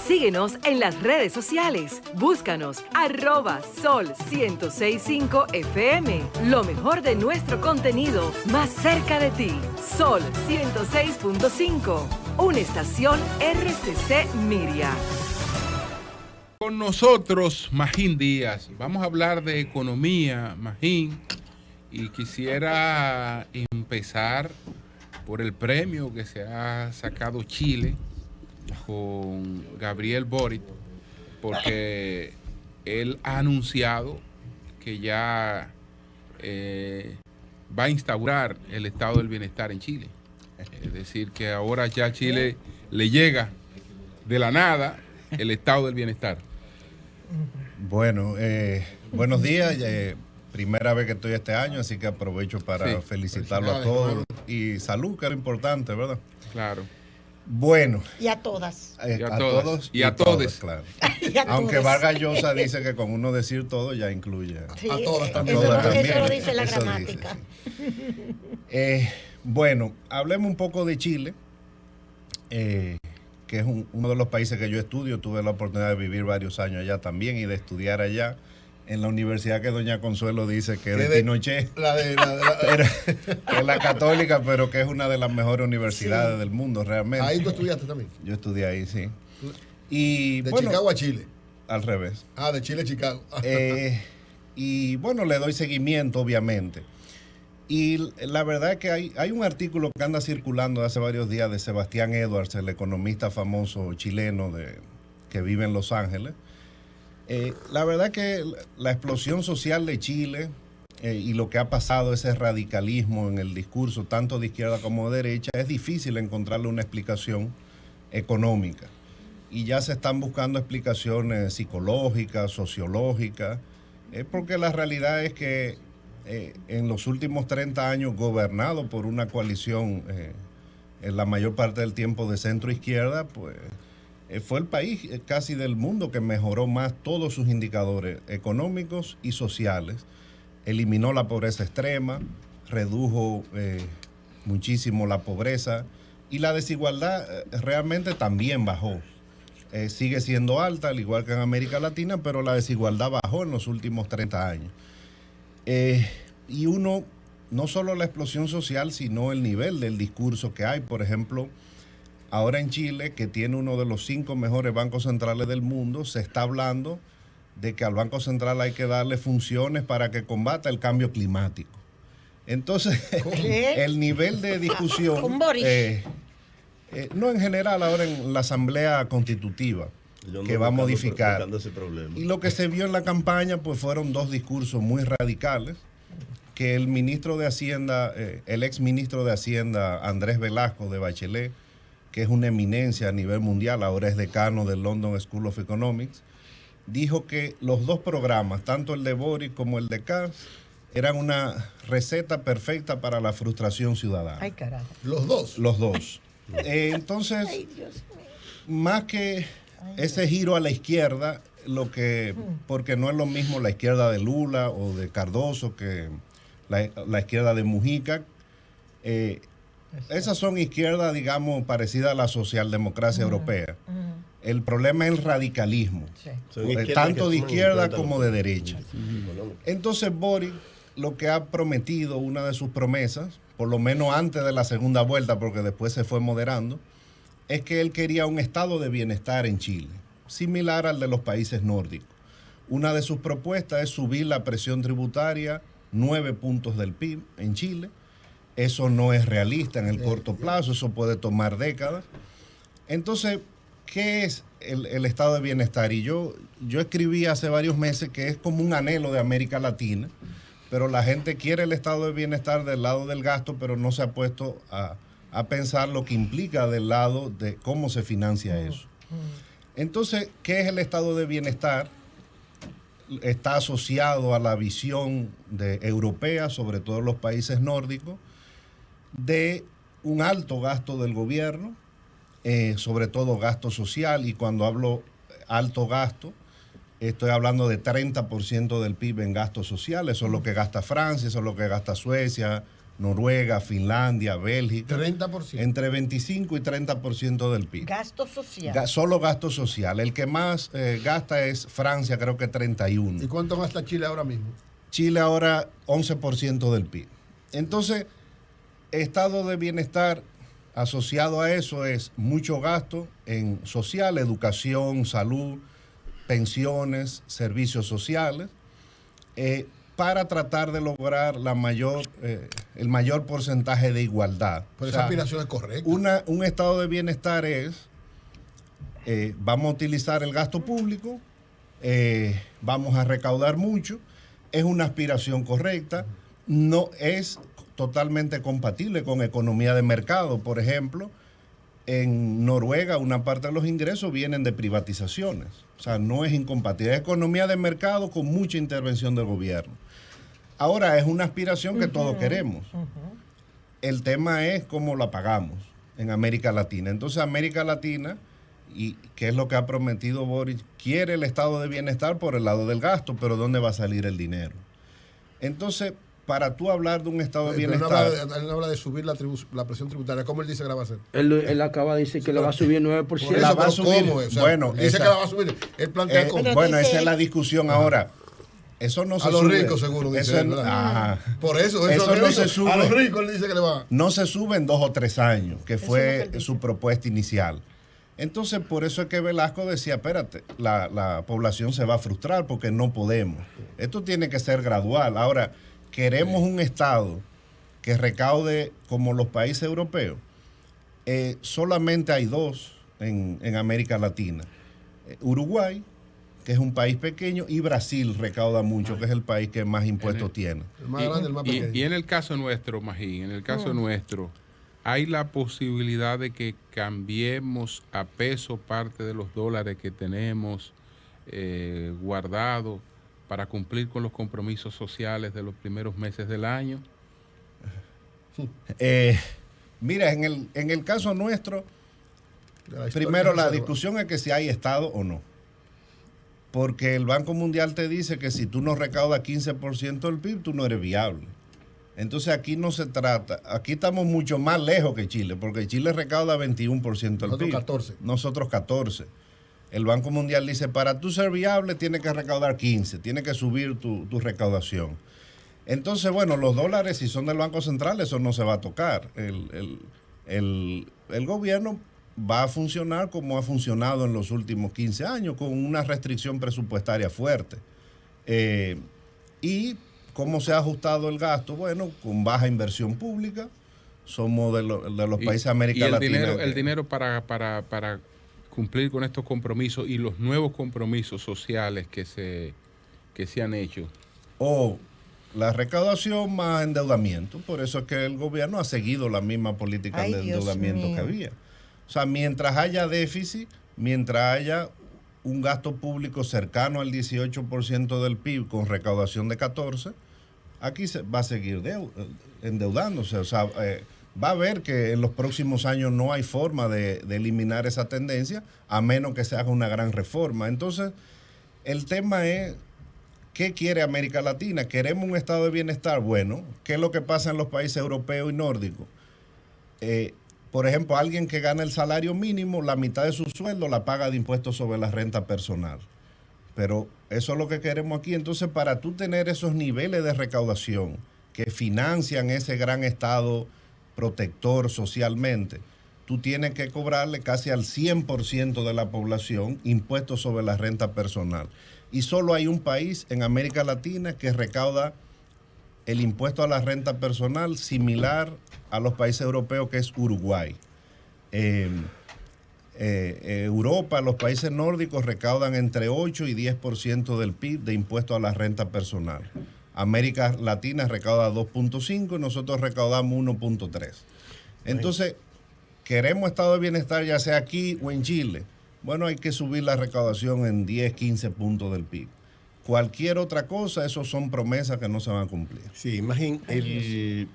Síguenos en las redes sociales. Búscanos @Sol1065 FM. Lo mejor de nuestro contenido más cerca de ti. Sol 106.5. Una estación RCC Miria. Con nosotros, Magín Díaz. Vamos a hablar de economía, Magín. Y quisiera empezar por el premio que se ha sacado Chile con Gabriel Boric, porque él ha anunciado que ya va a instaurar el estado del bienestar en Chile. Es decir, que ahora ya a Chile le llega de la nada el estado del bienestar. Bueno, buenos días. Primera vez que estoy este año, así que aprovecho para felicitarlo a todos. Y salud, que es lo importante, ¿verdad? Claro. Bueno. Y a todas. A todos. Y a todos. Claro. Aunque Vargas Llosa dice que con uno decir todo ya incluye. Sí, a todas también. Eso lo dice la gramática. Bueno, hablemos un poco de Chile, que es uno de los países que yo estudio. Tuve la oportunidad de vivir varios años allá también y de estudiar allá en la universidad que doña Consuelo dice que es de Pinochet. Es la católica, pero que es una de las mejores universidades del mundo realmente. Ahí tú estudiaste también. Yo estudié ahí, sí. Y, de Chicago a Chile. Al revés. De Chile a Chicago. Y bueno, le doy seguimiento, obviamente. Y la verdad es que hay un artículo que anda circulando hace varios días de Sebastián Edwards, el economista famoso chileno que vive en Los Ángeles. La verdad que la explosión social de Chile y lo que ha pasado, ese radicalismo en el discurso, tanto de izquierda como de derecha, es difícil encontrarle una explicación económica. Y ya se están buscando explicaciones psicológicas, sociológicas, porque la realidad es que en los últimos 30 años gobernado por una coalición en la mayor parte del tiempo de centro-izquierda, pues fue el país casi del mundo que mejoró más todos sus indicadores económicos y sociales. Eliminó la pobreza extrema, redujo muchísimo la pobreza y la desigualdad realmente también bajó. Sigue siendo alta, al igual que en América Latina, pero la desigualdad bajó en los últimos 30 años. Y uno, no solo la explosión social, sino el nivel del discurso que hay. Por ejemplo, ahora en Chile, que tiene uno de los 5 mejores bancos centrales del mundo, se está hablando de que al Banco Central hay que darle funciones para que combata el cambio climático. Entonces, el nivel de discusión, no en general, ahora en la Asamblea Constitutiva, que va a modificar. Y lo que se vio en la campaña, pues fueron 2 discursos muy radicales, que el ministro de Hacienda, el ex ministro de Hacienda, Andrés Velasco de Bachelet, que es una eminencia a nivel mundial, ahora es decano del London School of Economics, dijo que los 2 programas, tanto el de Boric como el de Kass, eran una receta perfecta para la frustración ciudadana. Ay, carajo. ¿Los 2? Los 2. Entonces, más que ese giro a la izquierda, porque no es lo mismo la izquierda de Lula o de Cardoso que la izquierda de Mujica. Esas son izquierdas, digamos, parecidas a la socialdemocracia europea. El problema es el radicalismo, tanto de izquierda como de derecha. Entonces Boric lo que ha prometido, una de sus promesas, por lo menos antes de la segunda vuelta, porque después se fue moderando, es que él quería un estado de bienestar en Chile, similar al de los países nórdicos. Una de sus propuestas es subir la presión tributaria 9 puntos del PIB en Chile. Eso no es realista en el corto plazo, eso puede tomar décadas. Entonces, ¿qué es el estado de bienestar? Y yo escribí hace varios meses que es como un anhelo de América Latina, pero la gente quiere el estado de bienestar del lado del gasto, pero no se ha puesto a pensar lo que implica del lado de cómo se financia eso. Entonces, ¿qué es el estado de bienestar? Está asociado a la visión europea, sobre todo los países nórdicos, de un alto gasto del gobierno, sobre todo gasto social, y cuando hablo alto gasto, estoy hablando de 30% del PIB en gasto social. Eso es lo que gasta Francia, eso es lo que gasta Suecia, Noruega, Finlandia, Bélgica. 30%. Entre 25 y 30% del PIB. Gasto social. Solo gasto social. El que más gasta es Francia, creo que 31. ¿Y cuánto gasta Chile ahora mismo? Chile ahora 11% del PIB. Entonces, estado de bienestar asociado a eso es mucho gasto en social, educación, salud, pensiones, servicios sociales, para tratar de lograr el mayor porcentaje de igualdad. Pero esa aspiración es correcta. Un estado de bienestar es, vamos a utilizar el gasto público, vamos a recaudar mucho, es una aspiración correcta, no es totalmente compatible con economía de mercado. Por ejemplo, en Noruega una parte de los ingresos vienen de privatizaciones. O sea, no es incompatible. Es economía de mercado con mucha intervención del gobierno. Ahora, es una aspiración que todos queremos. El tema es cómo la pagamos en América Latina. Entonces, América Latina, y qué es lo que ha prometido Boric, quiere el estado de bienestar por el lado del gasto, pero ¿dónde va a salir el dinero? Entonces, para tú hablar de un estado de bienestar... Él habla de subir la presión tributaria. ¿Cómo él dice que la va a hacer? Él acaba de decir que le va a subir 9%. La va a subir. ¿Cómo? O sea, bueno, dice que la va a subir. Él plantea cómo. Bueno, esa es la discusión ahora. Eso no se a los sube. ricos, seguro, dice Eso él, ¿verdad? Por eso no se sube. A los ricos él dice que le va. No se sube en 2 o 3 años, que fue no su propuesta inicial. Entonces, por eso es que Velasco decía, espérate, la población se va a frustrar porque no podemos. Esto tiene que ser gradual. Ahora, queremos un Estado que recaude como los países europeos. Solamente hay 2 en América Latina. Uruguay, que es un país pequeño, y Brasil recauda mucho, que es el país que más impuestos tiene. El más grande, el más pequeño. Y en el caso nuestro, Magín, en el caso nuestro, hay la posibilidad de que cambiemos a peso parte de los dólares que tenemos guardados para cumplir con los compromisos sociales de los primeros meses del año. Mira, en el caso nuestro, primero la discusión es que si hay Estado o no. Porque el Banco Mundial te dice que si tú no recaudas 15% del PIB, tú no eres viable. Entonces aquí no se trata, aquí estamos mucho más lejos que Chile, porque Chile recauda 21% del PIB. 14. Nosotros 14%. El Banco Mundial dice, para tú ser viable tienes que recaudar 15%, tienes que subir tu recaudación. Entonces, bueno, los dólares, si son del Banco Central, eso no se va a tocar. El gobierno va a funcionar como ha funcionado en los últimos 15 años, con una restricción presupuestaria fuerte. Y cómo se ha ajustado el gasto, bueno, con baja inversión pública, somos de los países de América Latina. El dinero para cumplir con estos compromisos y los nuevos compromisos sociales que se han hecho. La recaudación más endeudamiento, por eso es que el gobierno ha seguido la misma política de endeudamiento que había. O sea, mientras haya déficit, mientras haya un gasto público cercano al 18% del PIB con recaudación de 14%, aquí se va a seguir endeudándose. O sea, va a ver que en los próximos años no hay forma de eliminar esa tendencia, a menos que se haga una gran reforma. Entonces, el tema es, ¿qué quiere América Latina? ¿Queremos un estado de bienestar? Bueno, ¿qué es lo que pasa en los países europeos y nórdicos? Por ejemplo, alguien que gana el salario mínimo, la mitad de su sueldo la paga de impuestos sobre la renta personal. Pero eso es lo que queremos aquí. Entonces, para tú tener esos niveles de recaudación que financian ese gran estado protector socialmente, tú tienes que cobrarle casi al 100% de la población impuestos sobre la renta personal. Y solo hay un país en América Latina que recauda el impuesto a la renta personal similar a los países europeos, que es Uruguay. Europa, los países nórdicos recaudan entre 8 y 10% del PIB de impuesto a la renta personal. América Latina recauda 2.5 y nosotros recaudamos 1.3. Entonces, queremos estado de bienestar ya sea aquí o en Chile. Bueno, hay que subir la recaudación en 10, 15 puntos del PIB. Cualquier otra cosa, esos son promesas que no se van a cumplir. Sí, imagínate,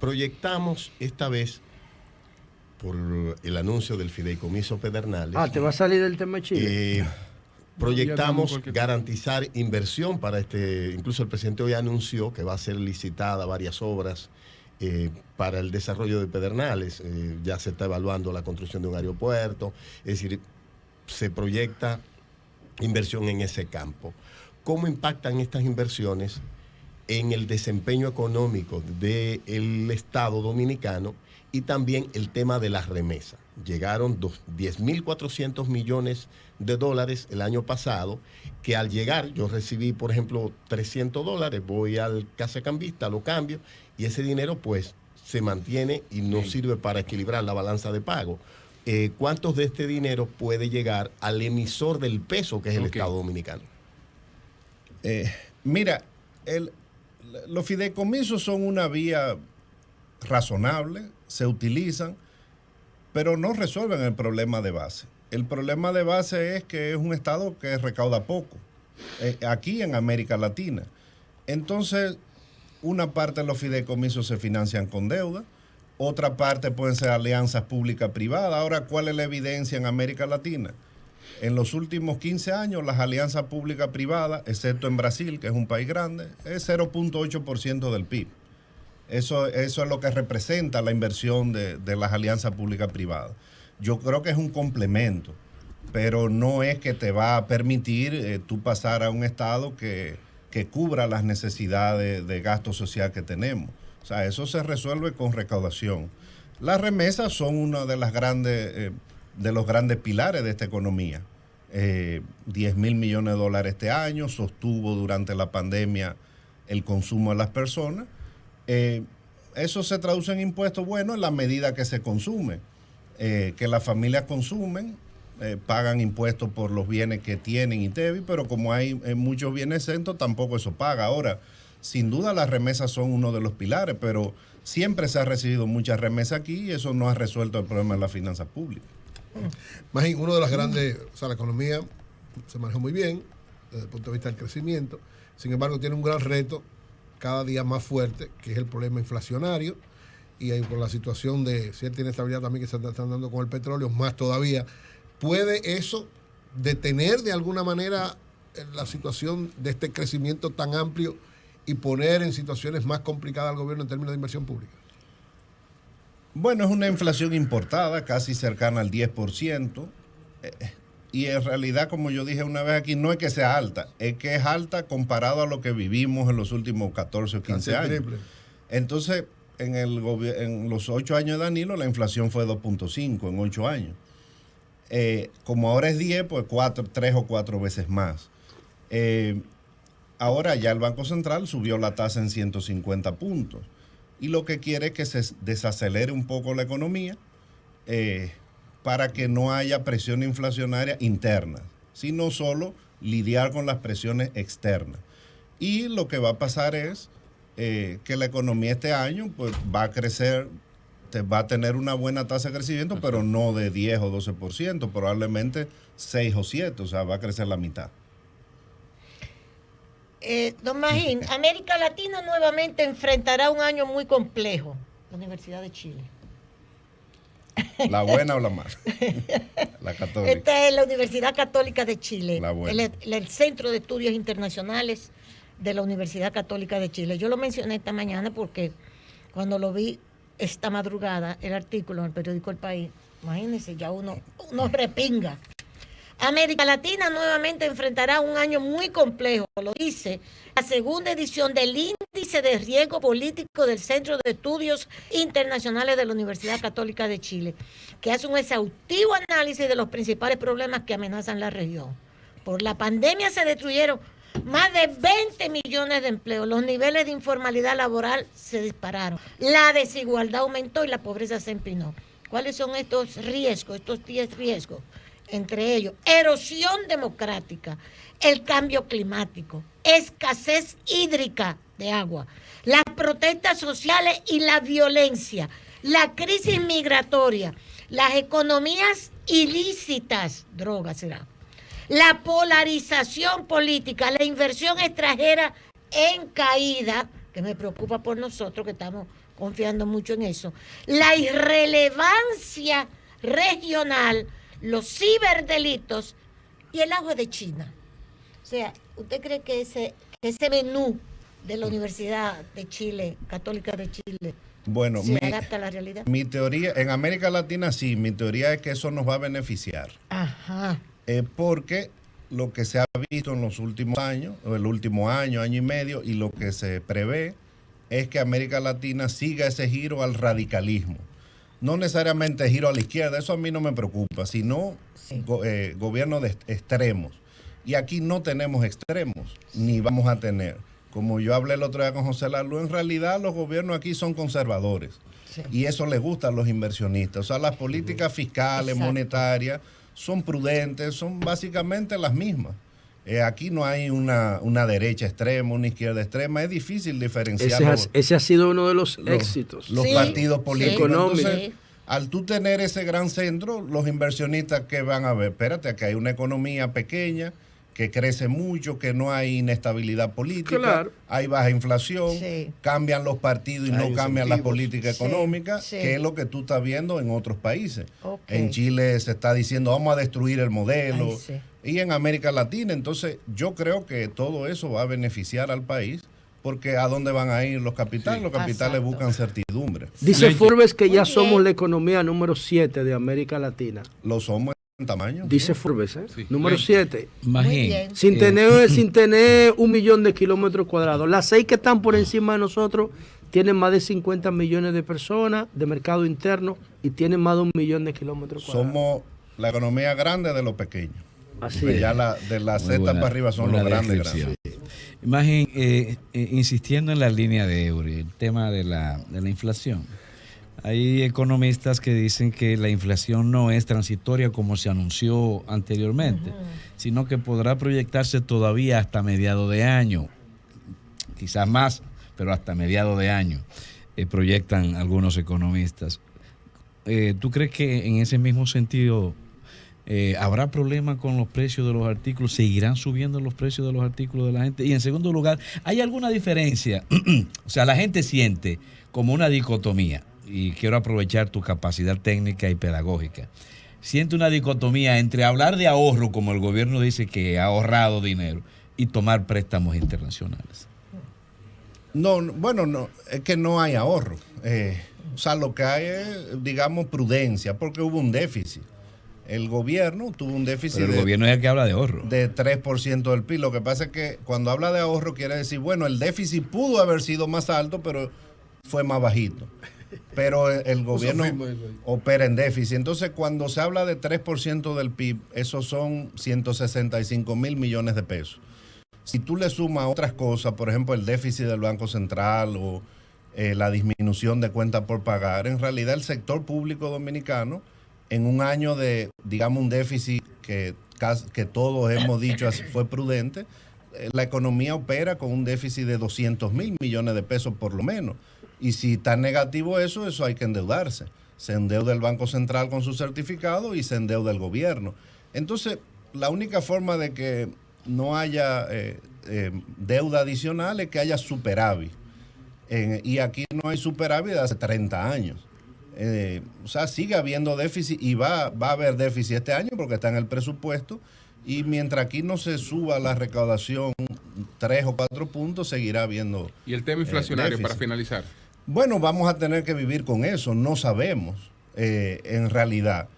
proyectamos esta vez por el anuncio del fideicomiso Pedernales. ¿te va a salir del tema de Chile? Proyectamos garantizar inversión para incluso el presidente hoy anunció que va a ser licitada varias obras para el desarrollo de Pedernales. Ya se está evaluando la construcción de un aeropuerto, es decir, se proyecta inversión en ese campo. ¿Cómo impactan estas inversiones en el desempeño económico del Estado dominicano y también el tema de las remesas? Llegaron 10.400 millones de dólares el año pasado, que al llegar yo recibí, por ejemplo, $300, voy al casacambista, lo cambio y ese dinero pues se mantiene y no sirve para equilibrar la balanza de pago. ¿Cuántos de este dinero puede llegar al emisor del peso, que es el Estado dominicano? Mira, los fideicomisos son una vía razonable, se utilizan, pero no resuelven el problema de base. El problema de base es que es un Estado que recauda poco, aquí en América Latina. Entonces, una parte de los fideicomisos se financian con deuda, otra parte pueden ser alianzas pública-privadas. Ahora, ¿cuál es la evidencia en América Latina? En los últimos 15 años, las alianzas pública-privadas, excepto en Brasil, que es un país grande, es 0.8% del PIB. Eso es lo que representa la inversión de las alianzas pública-privadas. Yo creo que es un complemento, pero no es que te va a permitir tú pasar a un Estado que cubra las necesidades de gasto social que tenemos. O sea, eso se resuelve con recaudación. Las remesas son uno de los grandes pilares de esta economía. 10.000 millones de dólares este año, sostuvo durante la pandemia el consumo de las personas. Eso se traduce en impuestos, bueno, en la medida que se consume, que las familias consumen, pagan impuestos por los bienes que tienen ITEVI, pero como hay muchos bienes exentos, tampoco eso paga. Ahora, sin duda las remesas son uno de los pilares, pero siempre se ha recibido muchas remesas aquí y eso no ha resuelto el problema de las finanzas públicas. Magín, uno de las grandes, o sea, la economía se maneja muy bien desde el punto de vista del crecimiento, sin embargo tiene un gran reto cada día más fuerte, que es el problema inflacionario, y ahí por la situación de cierta inestabilidad también que se están dando con el petróleo, más todavía. ¿Puede eso detener de alguna manera la situación de este crecimiento tan amplio y poner en situaciones más complicadas al gobierno en términos de inversión pública? Bueno, es una inflación importada, casi cercana al 10%, y en realidad, como yo dije una vez aquí, no es que sea alta, es que es alta comparado a lo que vivimos en los últimos 14 o 15 años. Entonces, en los 8 años de Danilo, la inflación fue 2.5 en 8 años. Como ahora es 10, pues 3 o 4 veces más. Ahora ya el Banco Central subió la tasa en 150 puntos. Y lo que quiere es que se desacelere un poco la economía para que no haya presión inflacionaria interna, sino solo lidiar con las presiones externas. Y lo que va a pasar es que la economía este año pues, va a crecer, va a tener una buena tasa de crecimiento, pero no de 10 o 12%, probablemente 6 o 7, o sea, va a crecer la mitad. Don Magín, América Latina nuevamente enfrentará un año muy complejo. La Universidad de Chile. ¿La buena o la mala? La católica. Esta es la Universidad Católica de Chile. La buena. El Centro de Estudios Internacionales de la Universidad Católica de Chile. Yo lo mencioné esta mañana porque cuando lo vi esta madrugada, el artículo en el periódico El País, imagínense, ya uno repinga. América Latina nuevamente enfrentará un año muy complejo, lo dice la segunda edición del Índice de Riesgo Político del Centro de Estudios Internacionales de la Universidad Católica de Chile, que hace un exhaustivo análisis de los principales problemas que amenazan la región. Por la pandemia se destruyeron más de 20 millones de empleos, los niveles de informalidad laboral se dispararon, la desigualdad aumentó y la pobreza se empinó. ¿Cuáles son estos riesgos, estos 10 riesgos? Entre ellos, erosión democrática, el cambio climático, escasez hídrica de agua, las protestas sociales y la violencia, la crisis migratoria, las economías ilícitas, drogas será, la polarización política, la inversión extranjera en caída, que me preocupa por nosotros que estamos confiando mucho en eso, la irrelevancia regional, los ciberdelitos y el auge de China. O sea, ¿usted cree que ese menú de la Universidad de Chile, Católica de Chile, Bueno, ¿Se adapta a la realidad? Mi teoría, en América Latina sí, mi teoría es que eso nos va a beneficiar. Ajá. Porque lo que se ha visto en los últimos años, o el último año, año y medio, y lo que se prevé es que América Latina siga ese giro al radicalismo. No necesariamente giro a la izquierda, eso a mí no me preocupa, sino gobierno de extremos. Y aquí no tenemos extremos, ni vamos a tener. Como yo hablé el otro día con José Lalú, en realidad los gobiernos aquí son conservadores. Sí. Y eso les gusta a los inversionistas. O sea, las políticas fiscales, monetarias, son prudentes, son básicamente las mismas. Aquí no hay una derecha extrema, una izquierda extrema. Es difícil diferenciar. Ese ha sido uno de los éxitos. Los partidos políticos. Entonces, al tú tener ese gran centro, los inversionistas que van a ver, espérate, que hay una economía pequeña, que crece mucho, que no hay inestabilidad política, hay baja inflación, cambian los partidos y no cambian la política económica, que es lo que tú estás viendo en otros países. En Chile se está diciendo, vamos a destruir el modelo, y en América Latina. Entonces, yo creo que todo eso va a beneficiar al país, porque ¿a dónde van a ir los capitales? Los capitales buscan certidumbre. Dice Forbes que ya somos la economía número 7 de América Latina. Lo somos en tamaño. Dice Forbes, número 7. Imagínate. Sin tener 1 millón de kilómetros cuadrados. Las 6 que están por encima de nosotros tienen más de 50 millones de personas de mercado interno y tienen más de 1 millón de kilómetros cuadrados. Somos la economía grande de los pequeños. Así es. Ya de la Z para arriba son los grandes. Imagínate, insistiendo en la línea de Eury, el tema de la inflación. Hay economistas que dicen que la inflación no es transitoria como se anunció anteriormente, sino que podrá proyectarse todavía hasta mediados de año, quizás más, pero hasta mediados de año, proyectan algunos economistas. ¿Tú crees que en ese mismo sentido habrá problema con los precios de los artículos? ¿Seguirán subiendo los precios de los artículos de la gente? Y en segundo lugar, ¿hay alguna diferencia? O sea, la gente siente como una dicotomía. Y quiero aprovechar tu capacidad técnica y pedagógica. Siente una dicotomía entre hablar de ahorro, como el gobierno dice que ha ahorrado dinero, y tomar préstamos internacionales. No, bueno, no, es que no hay ahorro. O sea, lo que hay es, digamos, prudencia, porque hubo un déficit. El gobierno tuvo un déficit. Pero el gobierno es el que habla de ahorro. De 3% del PIB. Lo que pasa es que cuando habla de ahorro quiere decir, bueno, el déficit pudo haber sido más alto, pero fue más bajito. Pero el gobierno opera en déficit. Entonces, cuando se habla de 3% del PIB, esos son 165 mil millones de pesos. Si tú le sumas otras cosas, por ejemplo, el déficit del Banco Central o la disminución de cuentas por pagar, en realidad el sector público dominicano, en un año de, digamos, un déficit que todos hemos dicho fue prudente, la economía opera con un déficit de 200 mil millones de pesos por lo menos. Y si está negativo eso hay que endeudarse. Se endeuda el Banco Central con su certificado y se endeuda el gobierno. Entonces, la única forma de que no haya deuda adicional es que haya superávit. Y aquí no hay superávit de hace 30 años. O sea, sigue habiendo déficit y va a haber déficit este año porque está en el presupuesto. Y mientras aquí no se suba la recaudación 3 o 4 puntos, seguirá habiendo. ¿Y el tema inflacionario, déficit. para finalizar? Bueno, vamos a tener que vivir con eso, no sabemos en realidad,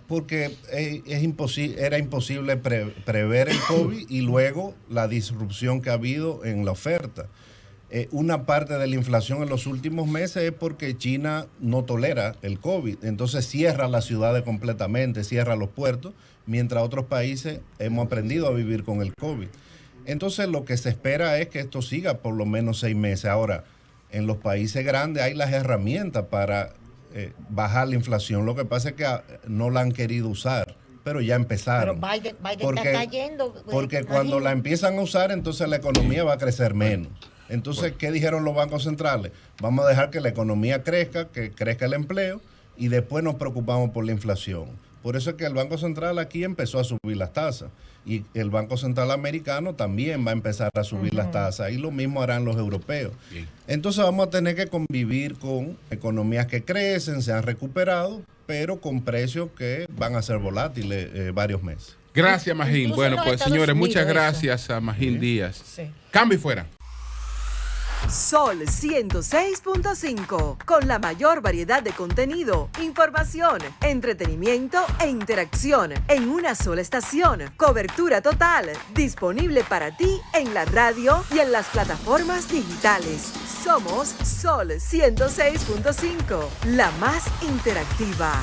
porque era imposible prever el COVID y luego la disrupción que ha habido en la oferta. Una parte de la inflación en los últimos meses es porque China no tolera el COVID, entonces cierra las ciudades completamente, cierra los puertos, mientras otros países hemos aprendido a vivir con el COVID. Entonces lo que se espera es que esto siga por lo menos 6 meses. Ahora, en los países grandes hay las herramientas para bajar la inflación. Lo que pasa es que no la han querido usar, pero ya empezaron. Pero Biden está cayendo. Porque cuando la empiezan a usar, entonces la economía va a crecer menos. Entonces, ¿qué dijeron los bancos centrales? Vamos a dejar que la economía crezca, que crezca el empleo, y después nos preocupamos por la inflación. Por eso es que el Banco Central aquí empezó a subir las tasas. Y el Banco Central americano también va a empezar a subir las tasas. Y lo mismo harán los europeos. Bien. Entonces vamos a tener que convivir con economías que crecen, se han recuperado, pero con precios que van a ser volátiles varios meses. Gracias, Magín. Bueno, pues señores, muchas gracias a Magín Díaz. Sí. Cambio y fuera. Sol 106.5, con la mayor variedad de contenido, información, entretenimiento e interacción en una sola estación. Cobertura total, disponible para ti en la radio y en las plataformas digitales. Somos Sol 106.5, la más interactiva.